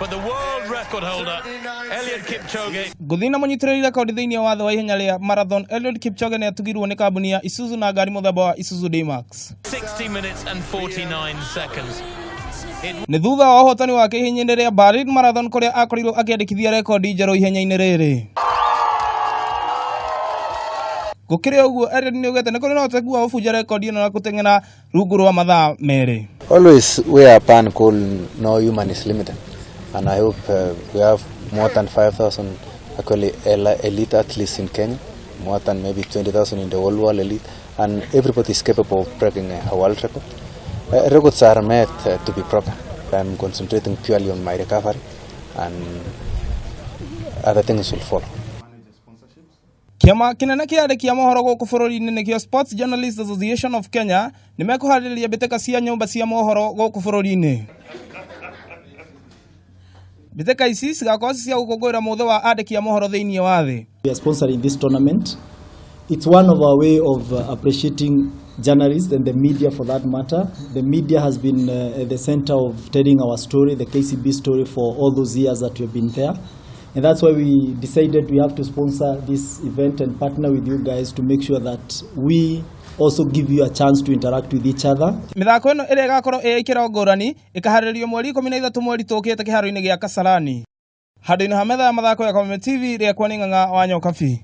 But the world record holder, Eliud Kipchoge. Guthina munyitiriri rekondi thiini wa thwa ihenya ria marathon, Eliud Kipchoge ni atugirwo ni kambuni ya Isuzu na ngari muthemba wa Isuzu D-Max. 60 minutes and 49 seconds. Ni thutha wa uhotani wake ihenya ria Berlin Marathon kuria akorirwo akiandikithia rekondi njeru ihenya-ini riri. Gukire uguo Eliud ni ugete ni kuri no tegu wa ubuja rekondi ino na guteng'era rungu rwa mathaa meri. Always wear a pan called no human is limited, and I hope we have more than 5,000 actually elite athletes in Kenya, more than maybe 20,000 in the whole world elite, and everybody is capable of breaking a world record. Records are made to be proper. I'm concentrating purely on my recovery, and other things will follow. Kiama kinene kia mohoro guku bururi-ini nikio Sports Journalists Association of Kenya nimekuhaririria mbitĩka cia nyumba cia mohoro guku bururi-ini. Mbitĩka ici cigakorwo cia gũkũngũĩra mũthĩ wa andĩki a mohoro thĩinĩ wa thĩ. We are sponsoring this tournament. It's one of our way of appreciating journalists and the media for that matter. The media has been at the center of telling our story, the KCB story, for all those years that we have been there. And that's why we decided we have to sponsor this event and partner with you guys to make sure that we also give you a chance to interact with each other. Mithako ĩno ĩrĩa ĩgakorwo ĩkĩro ngũrani ĩkaharĩrĩrio mweri 13 mweri tũkĩte kĩharo-inĩ gĩa Kasarani. Handũ-inĩ ha metha ya mathako ya Kameme TV rĩakwa nĩ Ng'ang'a wa Nyokabi.